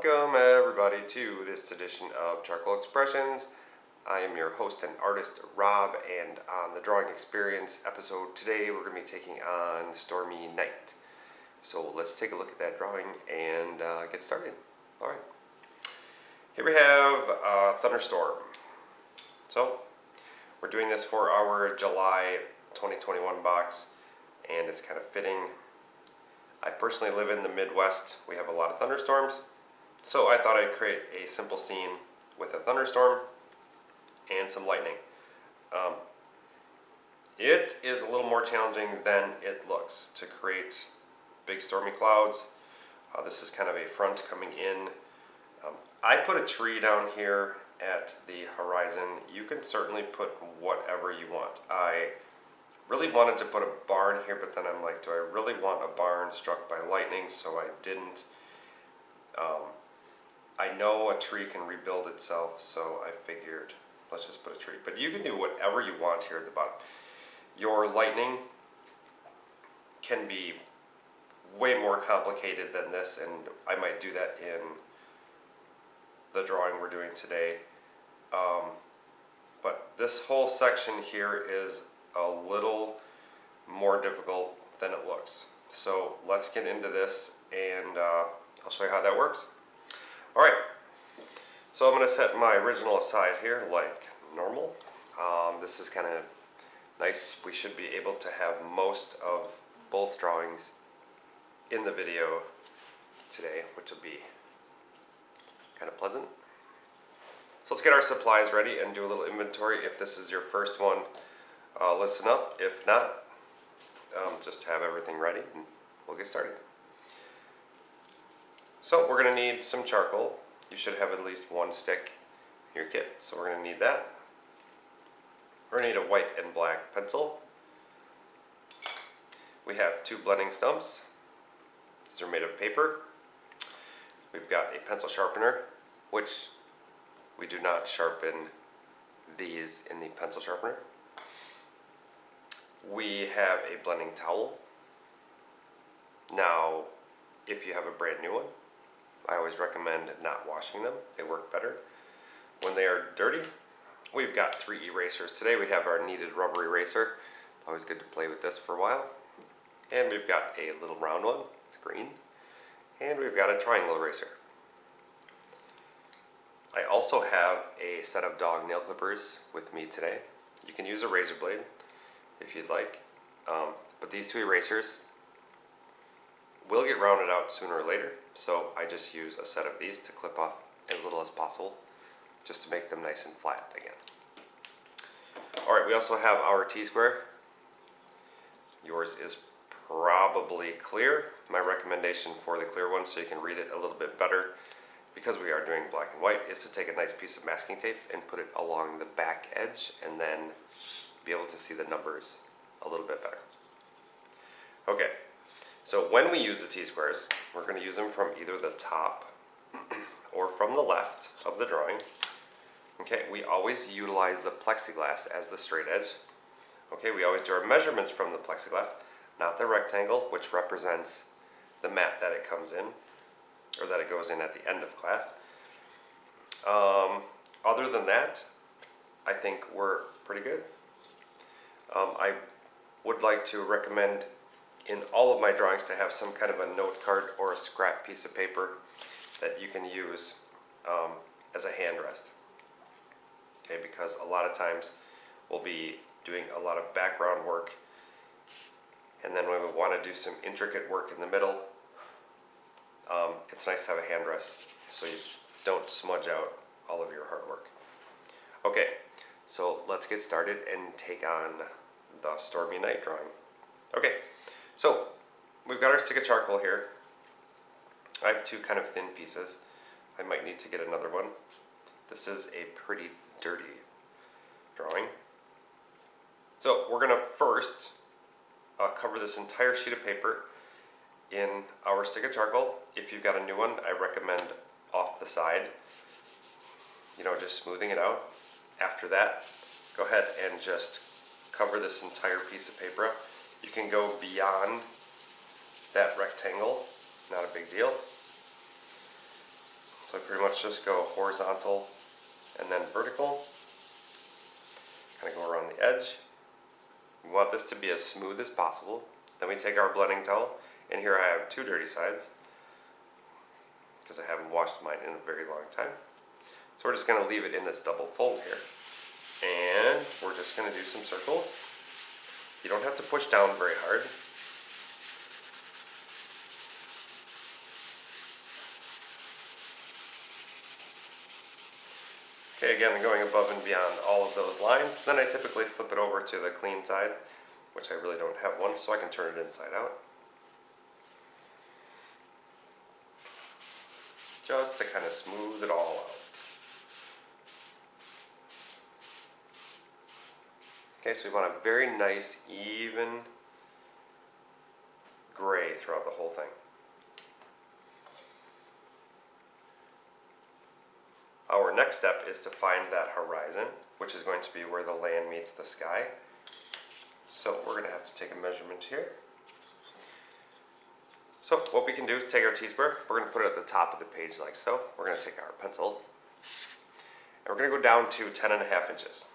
Welcome everybody to this edition of Charcoal Expressions. I am your host and artist Rob, and on the Drawing Experience episode today we're going to be taking on Stormy Night. So let's take a look at that drawing and get started. Alright, here we have Thunderstorm. So we're doing this for our July 2021 box, and it's kind of fitting. I personally live in the Midwest. We have a lot of thunderstorms, so I thought I'd create a simple scene with a thunderstorm and some lightning. It is a little more challenging than it looks to create big stormy clouds. This is kind of a front coming in. I put a tree down here at the horizon. You can certainly put whatever you want. I really wanted to put a barn here, but then I'm like, do I really want a barn struck by lightning? So I didn't. I know a tree can rebuild itself, so I figured let's just put a tree. But you can do whatever you want here at the bottom. Your lightning can be way more complicated than this, and I might do that in the drawing we're doing today. But this whole section here is a little more difficult than it looks. So let's get into this, and I'll show you how that works. Alright, so I'm going to set my original aside here like normal. This is kind of nice. We should be able to have most of both drawings in the video today, which will be kind of pleasant. So let's get our supplies ready and do a little inventory. If this is your first one, listen up. If not, just have everything ready and we'll get started. So we're going to need some charcoal. You should have at least one stick in your kit, so we're going to need that. We're going to need a white and black pencil. We have two blending stumps. These are made of paper. We've got a pencil sharpener, which we do not sharpen these in the pencil sharpener. We have a blending towel. Now, if you have a brand new one, I always recommend not washing them. They work better when they are dirty. We've got 3 erasers. Today we have our kneaded rubber eraser. It's always good to play with this for a while. And we've got a little round one, it's green. And we've got a triangle eraser. I also have a set of dog nail clippers with me today. You can use a razor blade if you'd like, but these 2 erasers will get rounded out sooner or later, so I just use a set of these to clip off as little as possible, just to make them nice and flat again. Alright, we also have our T-square. Yours is probably clear. My recommendation for the clear one, so you can read it a little bit better, because we are doing black and white, is to take a nice piece of masking tape and put it along the back edge, and then be able to see the numbers a little bit better. Okay, so when we use the T-squares, we're going to use them from either the top or from the left of the drawing. Okay, we always utilize the plexiglass as the straight edge. Okay, we always do our measurements from the plexiglass, not the rectangle, which represents the mat that it comes in, or that it goes in at the end of class. Other than that, I think we're pretty good. I would like to recommend in all of my drawings to have some kind of a note card or a scrap piece of paper that you can use as a hand rest. Okay, because a lot of times we'll be doing a lot of background work, and then when we want to do some intricate work in the middle, it's nice to have a hand rest so you don't smudge out all of your hard work. Okay, so let's get started and take on the Stormy Night drawing. Okay, so we've got our stick of charcoal here. I have 2 kind of thin pieces. I might need to get another one. This is a pretty dirty drawing. So we're going to first cover this entire sheet of paper in our stick of charcoal. If you've got a new one, I recommend off the side, just smoothing it out. After that, go ahead and just cover this entire piece of paper up. You can go beyond that rectangle, not a big deal. So I pretty much just go horizontal and then vertical. Kind of go around the edge. We want this to be as smooth as possible. Then we take our blending towel, and here I have 2 dirty sides because I haven't washed mine in a very long time. So we're just going to leave it in this double fold here. And we're just going to do some circles. You don't have to push down very hard. Okay, again, going above and beyond all of those lines. Then I typically flip it over to the clean side, which I really don't have one, so I can turn it inside out. Just to kind of smooth it all out. Okay, so we want a very nice, even gray throughout the whole thing. Our next step is to find that horizon, which is going to be where the land meets the sky. So we're going to have to take a measurement here. So what we can do is take our T-square, we're going to put it at the top of the page like so. We're going to take our pencil, and we're going to go down to 10.5 inches.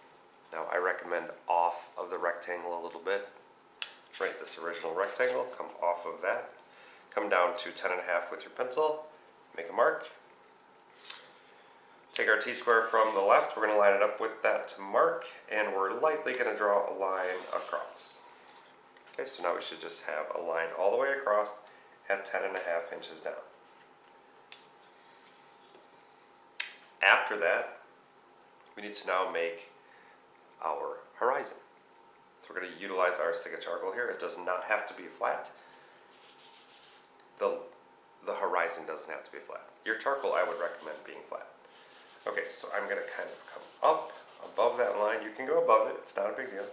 Now I recommend off of the rectangle a little bit. Right, this original rectangle, come off of that. Come down to 10.5 with your pencil, make a mark. Take our T-square from the left, we're going to line it up with that to mark, and we're lightly going to draw a line across. Okay, so now we should just have a line all the way across at 10.5 inches down. After that, we need to now make our horizon. So we're going to utilize our stick of charcoal here. It does not have to be flat. The horizon doesn't have to be flat. Your charcoal, I would recommend being flat. Okay, so I'm going to kind of come up above that line. You can go above it, it's not a big deal.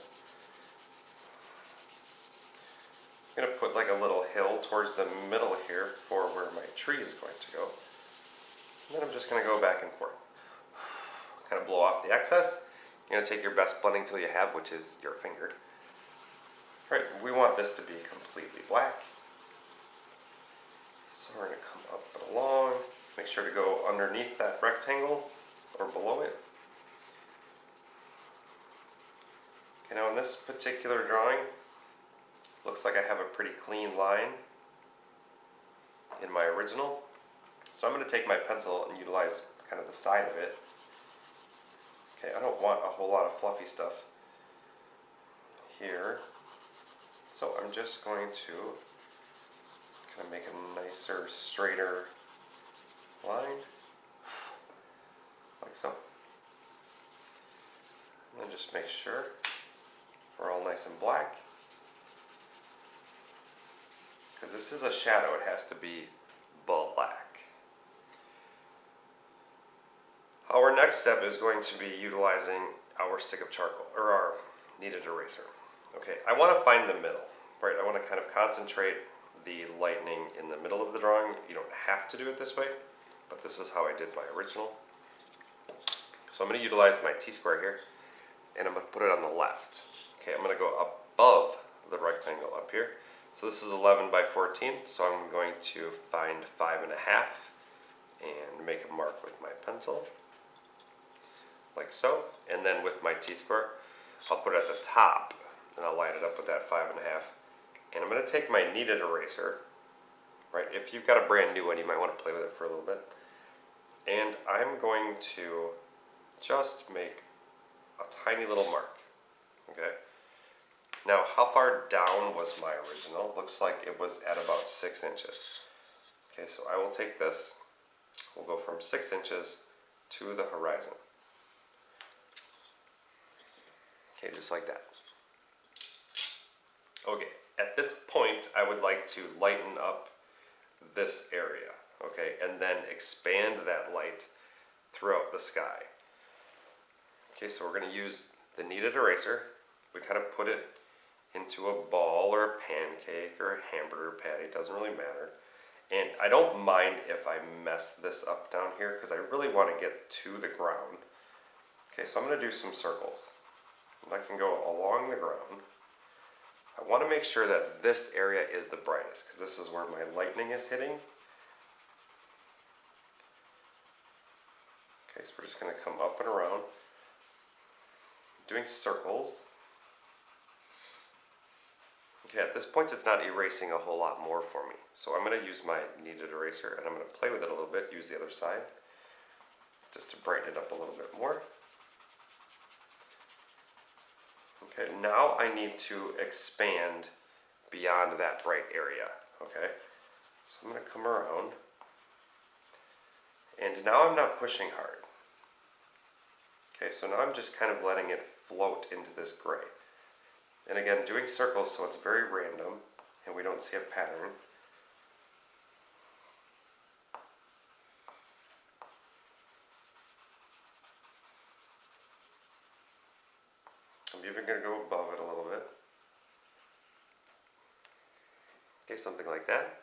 I'm going to put like a little hill towards the middle here for where my tree is going to go. And then I'm just going to go back and forth. Kind of blow off the excess. You're going to take your best blending tool you have, which is your finger. All right, we want this to be completely black. So we're going to come up and along. Make sure to go underneath that rectangle or below it. Okay, now in this particular drawing, looks like I have a pretty clean line in my original. So I'm going to take my pencil and utilize kind of the side of it. Okay, I don't want a whole lot of fluffy stuff here. So I'm just going to kind of make a nicer, straighter line, like so. And then just make sure we're all nice and black. Because this is a shadow, it has to be black. Our next step is going to be utilizing our stick of charcoal, or our kneaded eraser. Okay, I want to find the middle, right? I want to kind of concentrate the lightning in the middle of the drawing. You don't have to do it this way, but this is how I did my original. So I'm going to utilize my T-square here, and I'm going to put it on the left. Okay, I'm going to go above the rectangle up here. So this is 11 by 14, so I'm going to find 5.5 and make a mark with my pencil, like so. And then with my T-square, I'll put it at the top, and I'll line it up with that 5.5. And I'm going to take my kneaded eraser, right? If you've got a brand new one, you might want to play with it for a little bit. And I'm going to just make a tiny little mark, okay? Now, how far down was my original? Looks like it was at about 6 inches. Okay, so I will take this. We'll go from 6 inches to the horizon. Okay, just like that. Okay, at this point, I would like to lighten up this area, okay, and then expand that light throughout the sky. Okay, so we're going to use the kneaded eraser. We kind of put it into a ball or a pancake or a hamburger patty, doesn't really matter. And I don't mind if I mess this up down here because I really want to get to the ground. Okay, so I'm going to do some circles. And I can go along the ground. I want to make sure that this area is the brightest because this is where my lightning is hitting. Okay, so we're just going to come up and around, doing circles. Okay, at this point it's not erasing a whole lot more for me. So I'm going to use my kneaded eraser and I'm going to play with it a little bit, use the other side, just to brighten it up a little bit more. Okay, now I need to expand beyond that bright area. Okay, so I'm going to come around, and now I'm not pushing hard. Okay, so now I'm just kind of letting it float into this gray. And again, doing circles so it's very random and we don't see a pattern. I'm even going to go above it a little bit. Okay, something like that.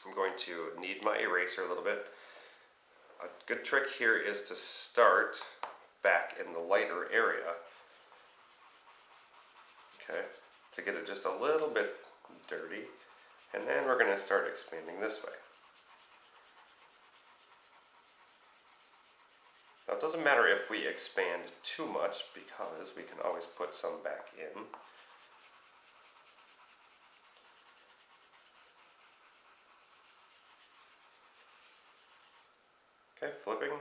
I'm going to knead my eraser a little bit. A good trick here is to start back in the lighter area. Okay, to get it just a little bit dirty, and then we're going to start expanding this way. Now it doesn't matter if we expand too much because we can always put some back in. Okay, flipping.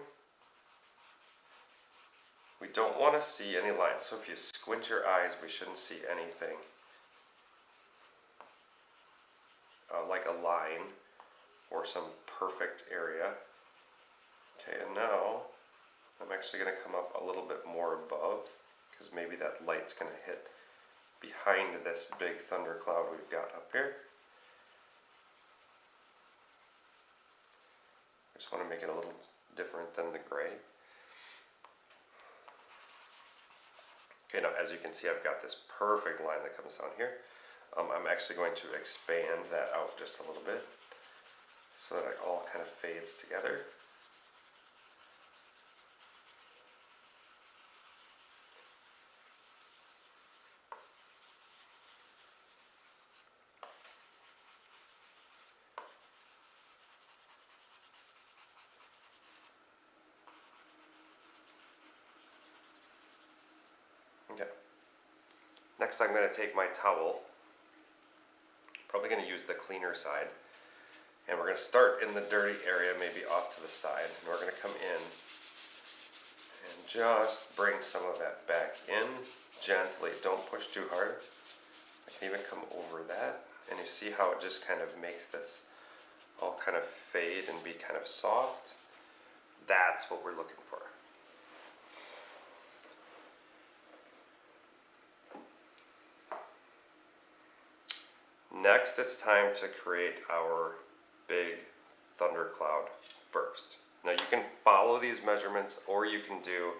We don't want to see any lines, so if you squint your eyes, we shouldn't see anything like a line or some perfect area. Okay, and now I'm actually going to come up a little bit more above because maybe that light's going to hit behind this big thundercloud we've got up here. I just want to make it a little different than the gray. Okay, now as you can see, I've got this perfect line that comes down here. I'm actually going to expand that out just a little bit so that it all kind of fades together. Okay. Next I'm going to take my towel, probably going to use the cleaner side, and we're going to start in the dirty area, maybe off to the side, and we're going to come in and just bring some of that back in gently. Don't push too hard. I can even come over that, and you see how it just kind of makes this all kind of fade and be kind of soft. That's what we're looking for. Next, it's time to create our big thundercloud first. Now you can follow these measurements or you can do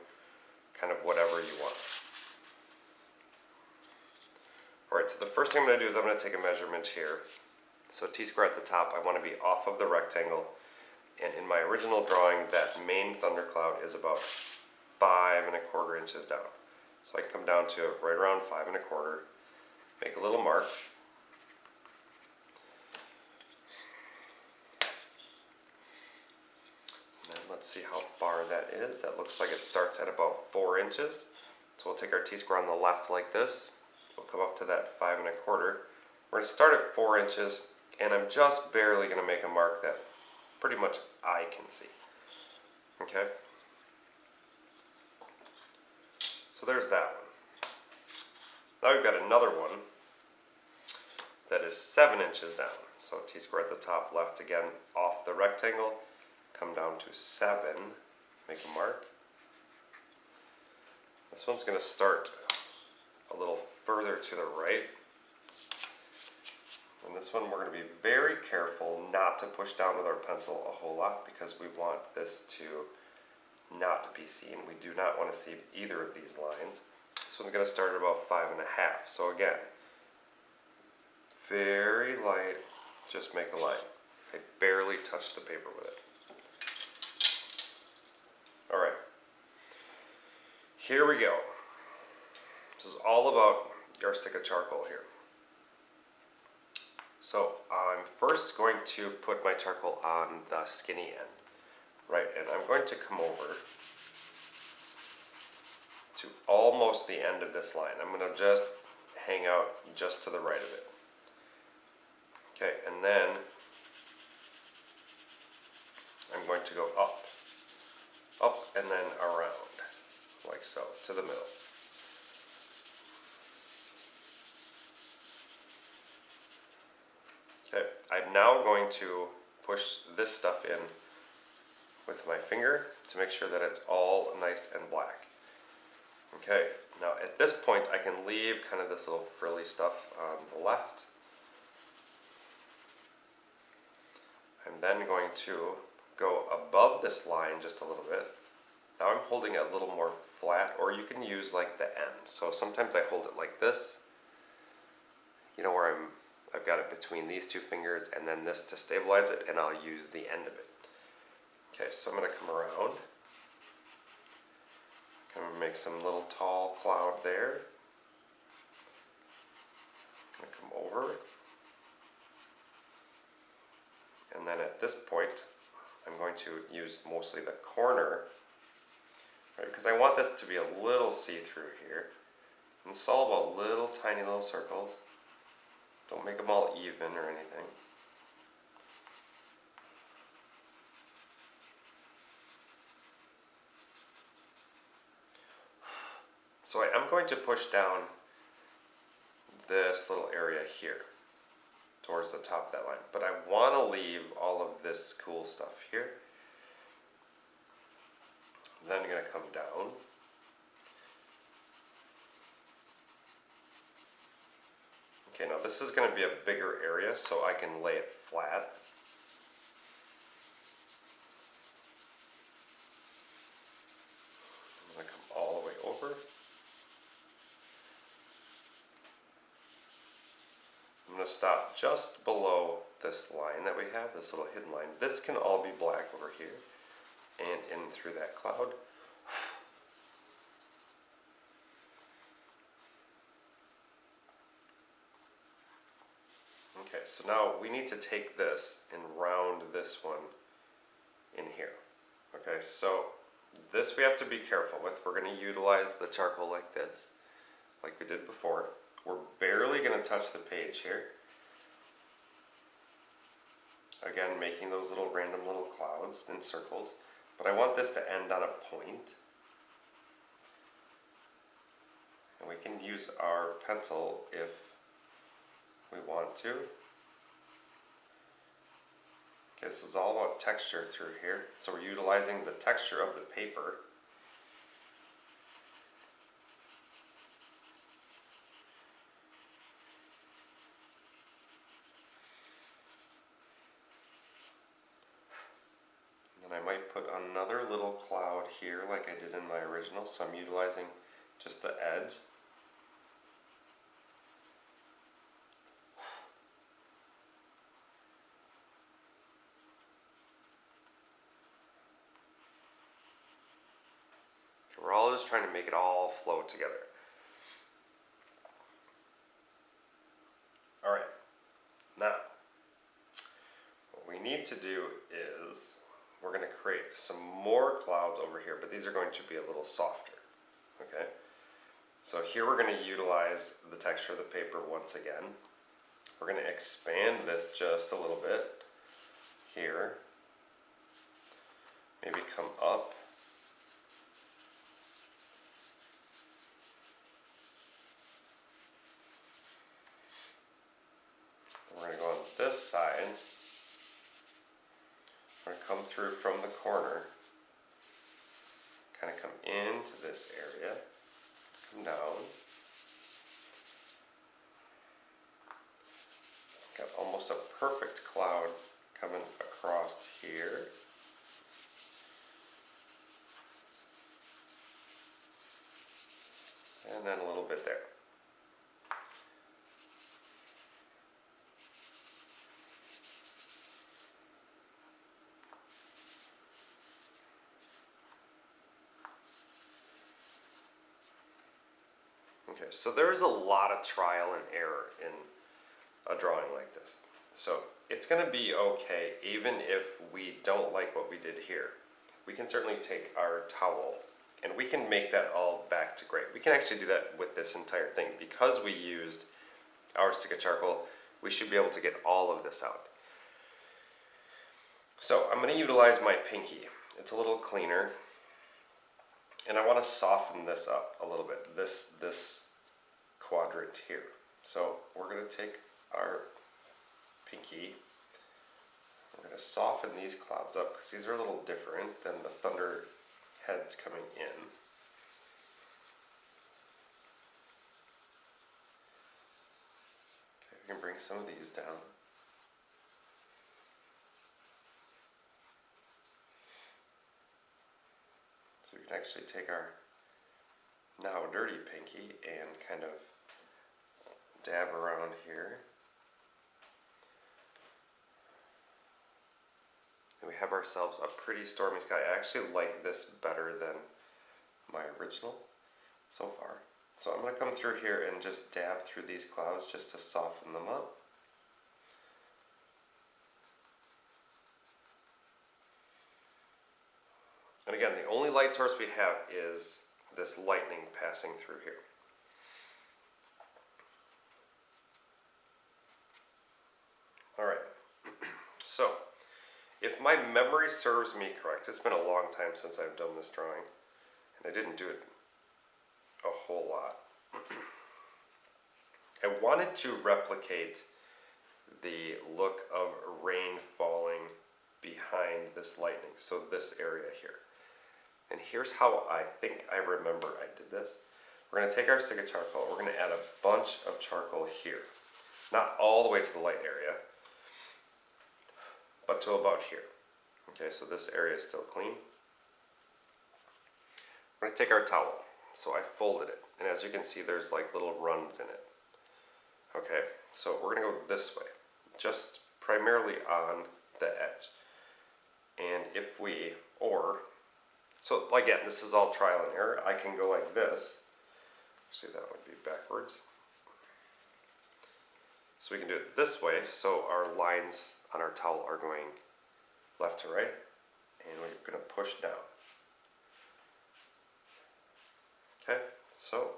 kind of whatever you want. Alright, so the first thing I'm going to do is I'm going to take a measurement here. So T-square at the top, I want to be off of the rectangle. And in my original drawing, that main thundercloud is about 5¼ inches down. So I can come down to right around 5¼ make a little mark. And then let's see how far that is. That looks like it starts at about 4 inches. So we'll take our T-square on the left like this. We'll come up to that 5¼ We're going to start at 4 inches, and I'm just barely going to make a mark that pretty much I can see. Okay? So there's that one. Now we've got another one that is 7 inches down. So T-square at the top left again off the rectangle, come down to 7, make a mark. This one's going to start a little further to the right. And this one we're going to be very careful not to push down with our pencil a whole lot because we want this to not be seen. We do not want to see either of these lines. This one's going to start at about 5½. So again, very light, just make a line. I barely touched the paper with it. Alright, here we go. This is all about your stick of charcoal here. So I'm first going to put my charcoal on the skinny end. Right, and I'm going to come over to almost the end of this line. I'm going to just hang out just to the right of it. Okay, and then I'm going to go up, and then around, like so, to the middle. Okay, I'm now going to push this stuff in with my finger to make sure that it's all nice and black. Okay, now at this point I can leave kind of this little frilly stuff on the left. I'm then going to go above this line just a little bit. Now I'm holding it a little more flat, or you can use like the end. So sometimes I hold it like this, you know, where I've got it between these two fingers and then this to stabilize it, and I'll use the end of it. Okay, so I'm going to come around. Kind of make some little tall cloud there. I'm going to come over. And then at this point, I'm going to use mostly the corner, right? Because I want this to be a little see-through here. And it's all about little tiny little circles. Don't make them all even or anything. So I am going to push down this little area here towards the top of that line, but I want to leave all of this cool stuff here. Then I'm going to come down. Okay, now this is going to be a bigger area, so I can lay it flat. I'm going to come all the way over. I'm going to stop just below this line that we have, this little hidden line. This can all be black over here and in through that cloud. Okay, so now we need to take this and round this one in here. Okay, so this we have to be careful with. We're going to utilize the charcoal like this, like we did before. We're barely going to touch the page here. Again, making those little random little clouds and circles. But I want this to end on a point. And we can use our pencil if we want to. Okay, this is all about texture through here. So we're utilizing the texture of the paper. And then I might put another little cloud here like I did in my original. So I'm utilizing just the edge. We're all just trying to make it all flow together. Alright, now what we need to do is we're going to create some more clouds over here, but these are going to be a little softer. Okay, so here we're going to utilize the texture of the paper once again. We're going to expand this just a little bit here, maybe come up. We're going to go on this side. We're going to come through from the corner, kind of come into this area, come down. Got almost a perfect cloud coming across here. And then a little bit there. Okay, so there is a lot of trial and error in a drawing like this. So it's going to be okay even if we don't like what we did here. we can certainly take our towel and we can make that all back to gray. We can actually do that with this entire thing. Because we used our stick of charcoal, we should be able to get all of this out. So I'm going to utilize my pinky. It's a little cleaner. And I want to soften this up a little bit, this quadrant here. So we're going to take our pinky. We're going to soften these clouds up because these are a little different than the thunder heads coming in. Okay, we can bring some of these down. So we can actually take our now dirty pinky and kind of dab around here. And we have ourselves a pretty stormy sky. I actually like this better than my original so far. So I'm going to come through here and just dab through these clouds just to soften them up. And again, the only light source we have is this lightning passing through here. All right, so if my memory serves me correct, it's been a long time since I've done this drawing, and I didn't do it a whole lot. I wanted to replicate the look of rain falling behind this lightning, so this area here. And here's how I think I remember I did this. We're going to take our stick of charcoal, we're going to add a bunch of charcoal here. Not all the way to the light area, but to about here. Okay, so this area is still clean. We're going to take our towel. So I folded it, and as you can see, there's like little runs in it. Okay, so we're going to go this way, just primarily on the edge. And if we, so again, this is all trial and error. I can go like this. Actually, that would be backwards. So we can do it this way, so our lines on our towel are going left to right, and we're going to push down. Okay, so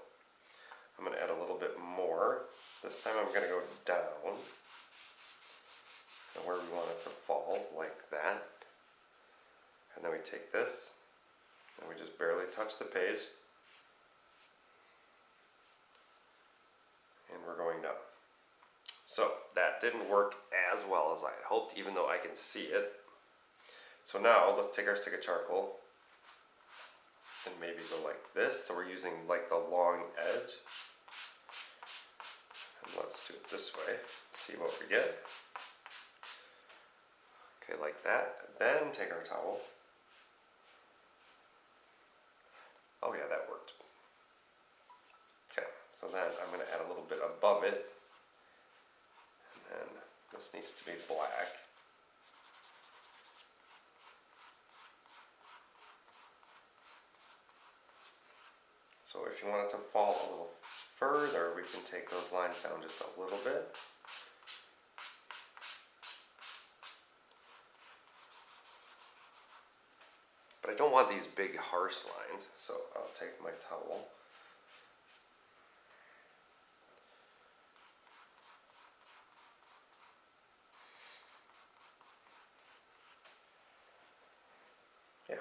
I'm going to add a little bit more. This time I'm going to go down, and where we want it to fall, like that. And then we take this, and we just barely touch the page, and we're going down. So that didn't work as well as I had hoped, even though I can see it. So now let's take our stick of charcoal and maybe go like this. So we're using like the long edge. And let's do it this way. See what we get. Okay, like that. Then take our towel. Oh yeah, that worked. Okay, so then I'm going to add a little bit above it. And then this needs to be black. So if you want it to fall a little further, we can take those lines down just a little bit. But I don't want these big harsh lines, so I'll take my towel. Yeah,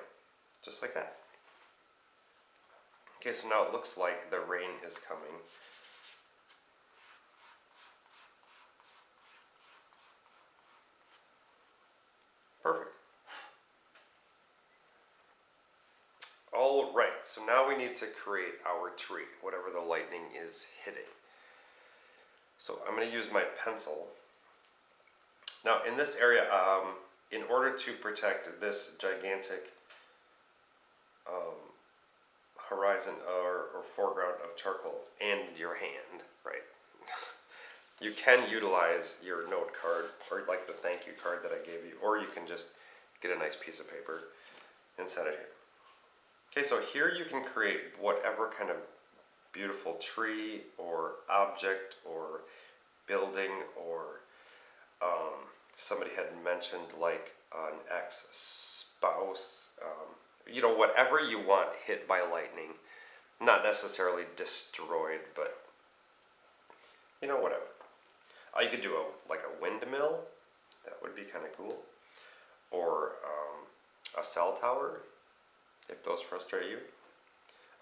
just like that. Okay, so now it looks like the rain is coming. Perfect. All right, so now we need to create our tree, whatever the lightning is hitting. So I'm going to use my pencil. Now in this area, in order to protect this gigantic horizon or foreground of charcoal and your hand, right? You can utilize your note card or like the thank you card that I gave you, or you can just get a nice piece of paper and set it here. Okay, so here you can create whatever kind of beautiful tree or object or building, or somebody had mentioned like an X spouse, you know, whatever you want hit by lightning. Not necessarily destroyed, but you know, whatever. You could do like a windmill. That would be kind of cool. Or a cell tower, if those frustrate you.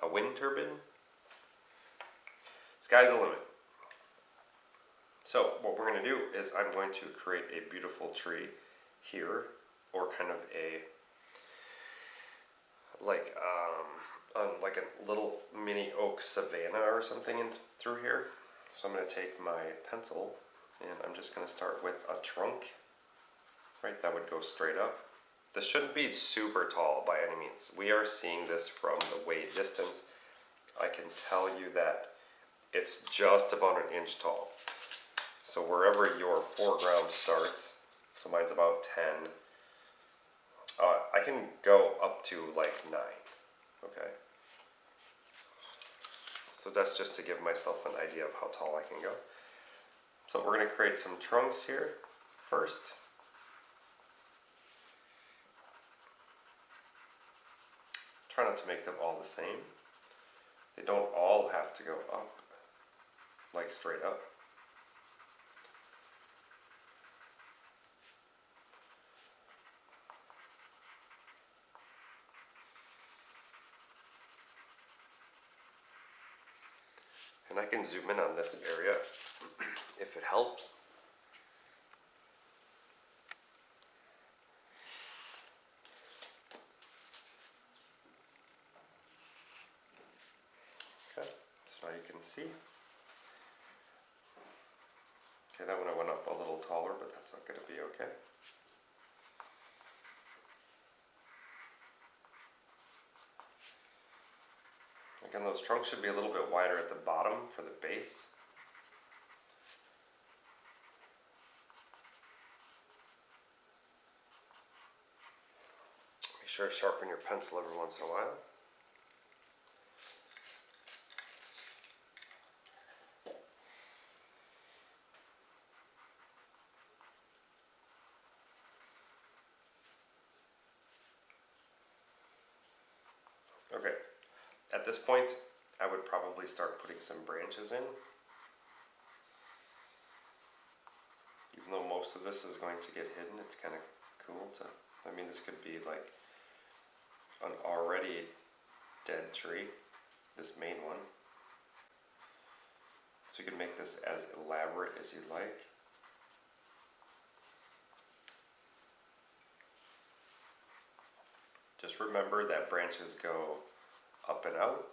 A wind turbine. Sky's the limit. So what we're going to do is I'm going to create a beautiful tree here, or kind of a like a little mini oak savanna or something in through here. So I'm going to take my pencil and I'm just going to start with a trunk, right, that would go straight up. This shouldn't be super tall by any means. We are seeing this from the way distance. I can tell you that it's just about an inch tall. So wherever your foreground starts, so mine's about 10, I can go up to like 9, okay? So that's just to give myself an idea of how tall I can go. So we're going to create some trunks here first. Try not to make them all the same. They don't all have to go up, like straight up. And I can zoom in on this area if it helps. Okay, so now you can see. Okay, that one I went up a little taller, but that's not going to be okay. Again, those trunks should be a little bit wider at the bottom for the base. Make sure to sharpen your pencil every once in a while. Okay, at this point, I would probably start putting some branches in. Even though most of this is going to get hidden, it's kind of cool to, I mean, this could be like an already dead tree, this main one. So you can make this as elaborate as you'd like. Just remember that branches go up and out.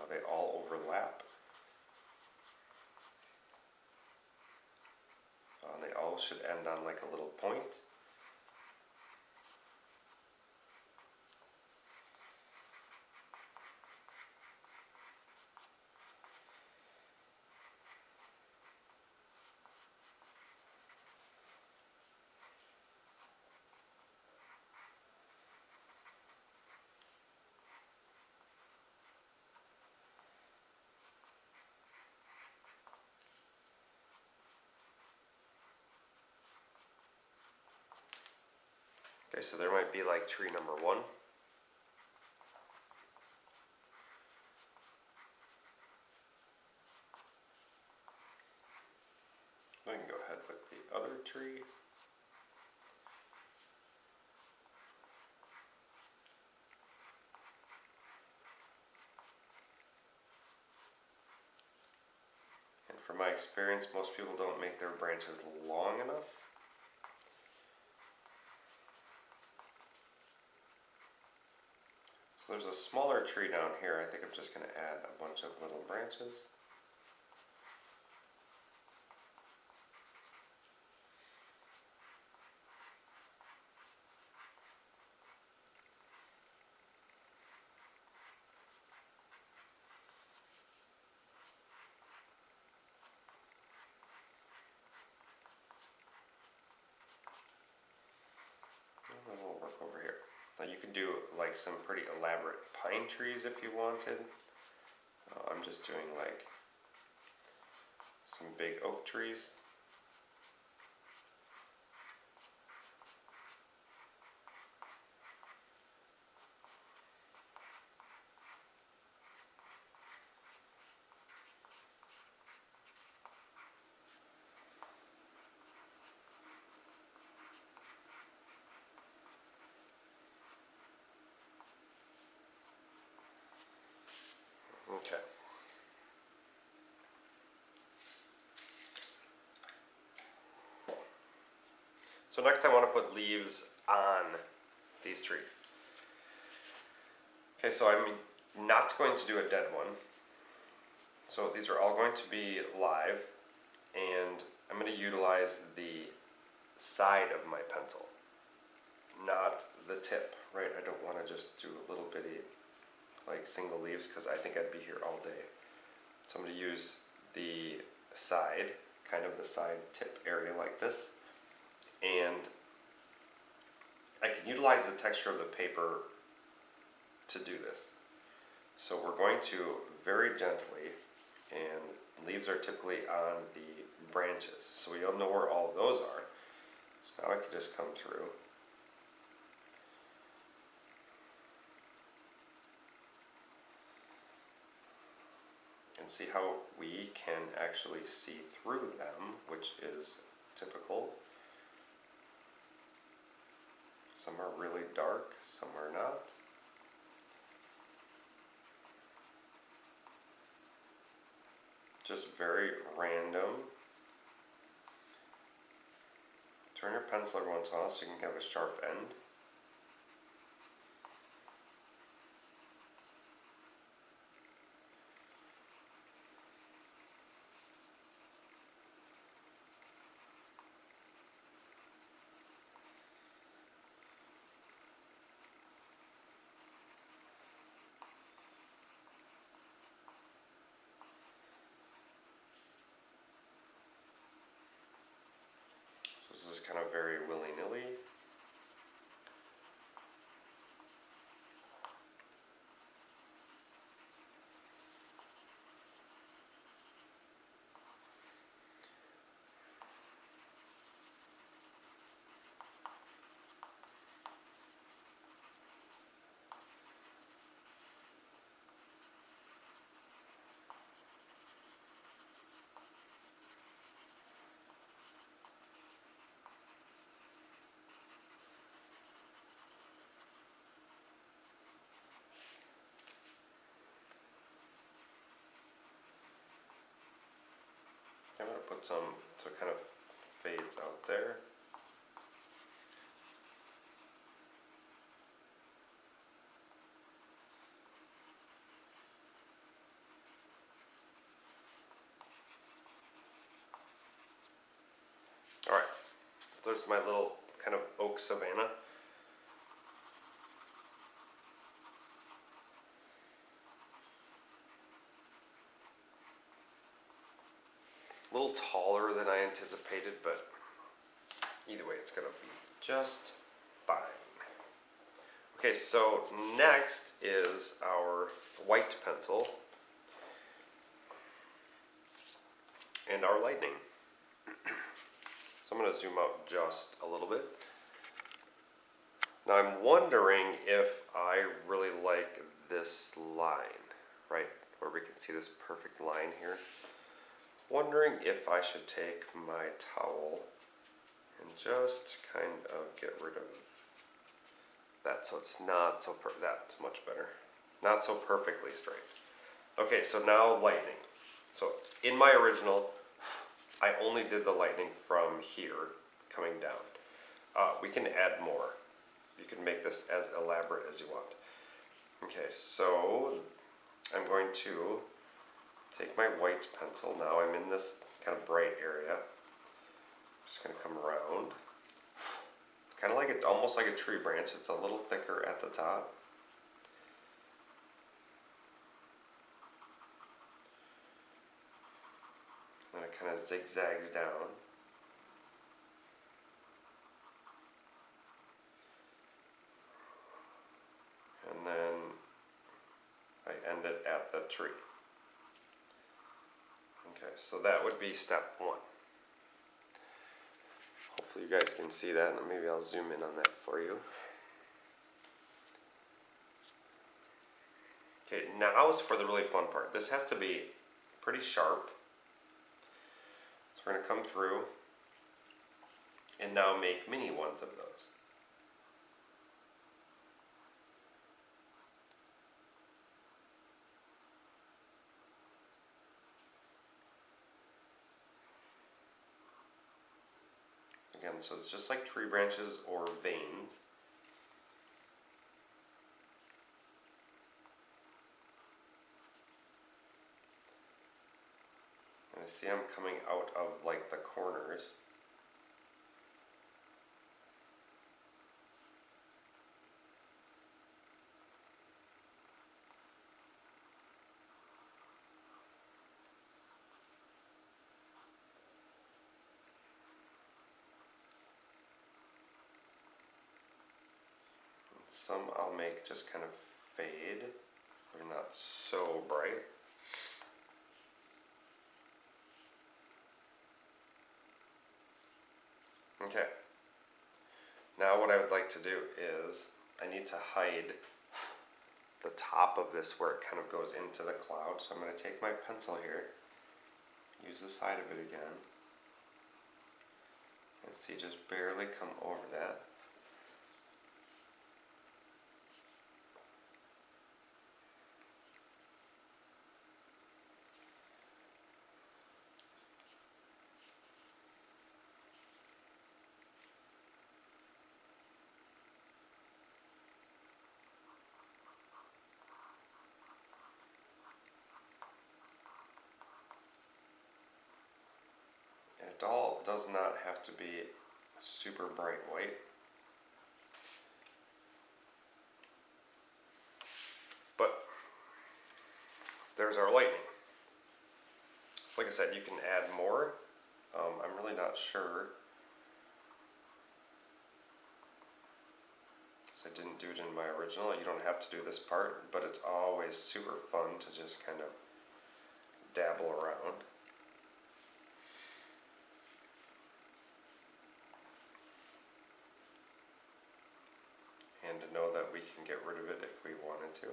They all overlap. They all should end on like a little point. Okay, so there might be like tree number 1. We can go ahead with the other tree. And from my experience, most people don't make their branches long enough. So there's a smaller tree down here. I think I'm just going to add a bunch of little branches. And we'll work over here. Now you can do like some pretty elaborate pine trees if you wanted. I'm just doing like some big oak trees. So next I want to put leaves on these trees. Okay, so I'm not going to do a dead one. So these are all going to be live, and I'm going to utilize the side of my pencil, not the tip, right? I don't want to just do a little bitty like single leaves because I think I'd be here all day. So I'm going to use the side, kind of the side tip area like this, and I can utilize the texture of the paper to do this. So we're going to very gently, and leaves are typically on the branches, so you'll know where all those are. So now I can just come through. And see how we can actually see through them, which is typical. Some are really dark, some are not. Just very random. Turn your pencil every once in a while so you can have a sharp end. So this is kind of very willy-nilly. I'm going to put some so it kind of fades out there. Alright, so there's my little kind of oak savanna. A little taller than I anticipated, but either way it's going to be just fine. Okay, so next is our white pencil and our lightning. So I'm going to zoom out just a little bit. Now I'm wondering if I really like this line, right, where we can see this perfect line here. Wondering if I should take my towel and just kind of get rid of that so it's not so, that's much better. Not so perfectly straight. Okay, so now lightning. So in my original, I only did the lightning from here coming down. We can add more. You can make this as elaborate as you want. Okay, so I'm going to take my white pencil. Now I'm in this kind of bright area. Just going to come around. Kind of like it, almost like a tree branch. It's a little thicker at the top. And it kind of zigzags down. And then I end it at the tree. Okay, so that would be step one. Hopefully you guys can see that, and maybe I'll zoom in on that for you. Okay, now is for the really fun part. This has to be pretty sharp. So we're going to come through and now make mini ones of those. again, so it's just like tree branches or veins. And I see I'm coming out of like the corners. Some I'll make just kind of fade, so they're not so bright. Okay, now what I would like to do is, I need to hide the top of this where it kind of goes into the cloud, so I'm going to take my pencil here, use the side of it again, and see just barely come over that. It all does not have to be super bright white. But there's our lightning. Like I said, you can add more. I'm really not sure, because I didn't do it in my original. You don't have to do this part, but it's always super fun to just kind of dabble around. And to know that we can get rid of it if we wanted to.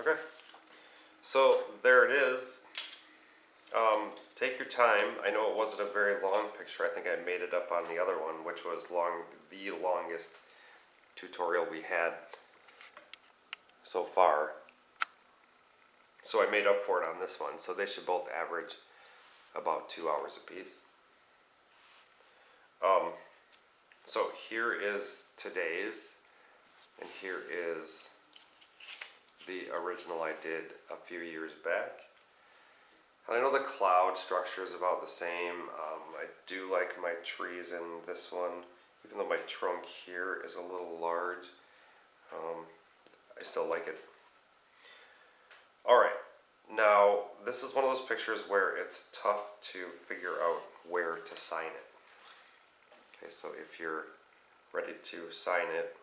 Okay, so there it is. Take your time. I know it wasn't a very long picture. I think I made it up on the other one, which was the longest tutorial we had so far. So I made up for it on this one. So they should both average about 2 hours apiece. So here is today's, and here is the original I did a few years back. And I know the cloud structure is about the same. I do like my trees in this one, even though my trunk here is a little large. I still like it. Alright, now this is one of those pictures where it's tough to figure out where to sign it. Okay, so if you're ready to sign it,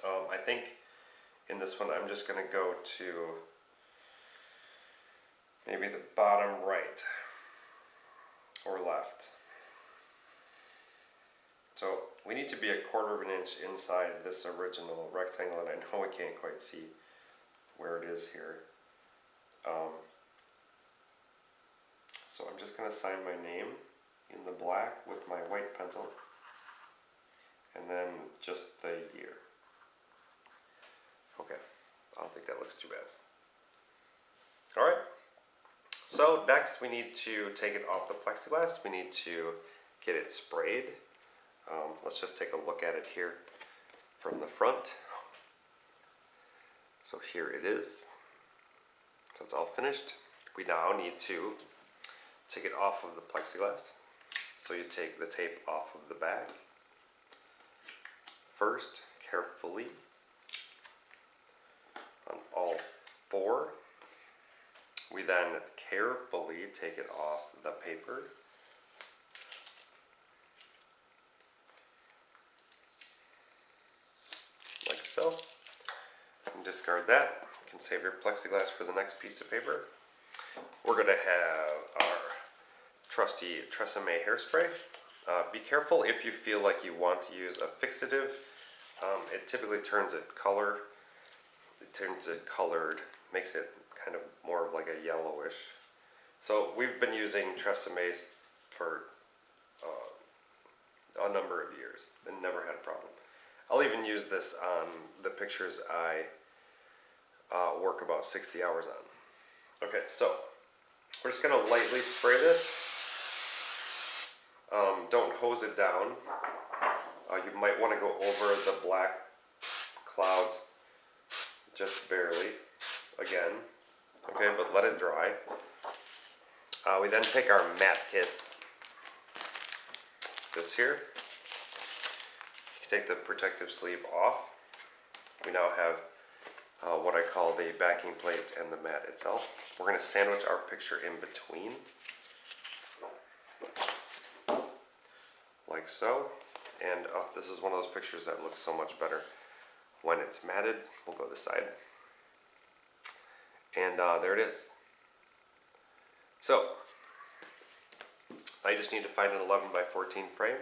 I think in this one I'm just going to go to maybe the bottom right or left. So we need to be 1/4 of an inch inside this original rectangle, and I know I can't quite see where it is here. So I'm just going to sign my name in the black with my white pencil, and then just the year. Okay, I don't think that looks too bad. Alright, so next we need to take it off the plexiglass. We need to get it sprayed. Let's just take a look at it here from the front. So here it is. So it's all finished. We now need to take it off of the plexiglass. So you take the tape off of the bag. First, carefully, on all 4. We then carefully take it off the paper. Like so. And discard that. You can save your plexiglass for the next piece of paper. We're going to have our trusty Tresemme hairspray. Be careful if you feel like you want to use a fixative. It typically turns it color. It turns it colored, makes it kind of more of like a yellowish. So we've been using Tresemme for a number of years and never had a problem. I'll even use this on the pictures I work about 60 hours on. Okay, so we're just gonna lightly spray this. Don't hose it down. You might want to go over the black clouds just barely again. Okay, but let it dry. We then take our matte kit, this here. You take the protective sleeve off. We now have what I call the backing plate and the mat itself. We're going to sandwich our picture in between, like so. And this is one of those pictures that looks so much better when it's matted. We'll go this side. And there it is. So, I just need to find an 11 by 14 frame,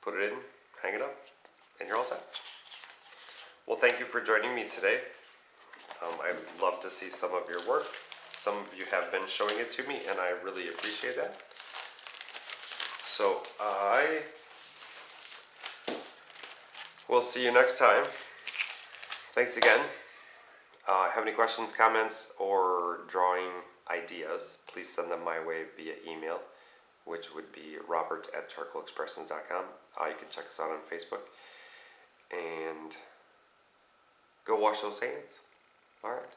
put it in, hang it up, and you're all set. Well, thank you for joining me today. I'd love to see some of your work. Some of you have been showing it to me, and I really appreciate that. So, I will see you next time. Thanks again. Have any questions, comments, or drawing ideas, please send them my way via email, which would be robert@charcoalexpressions.com. You can check us out on Facebook. And go wash those hands. All right.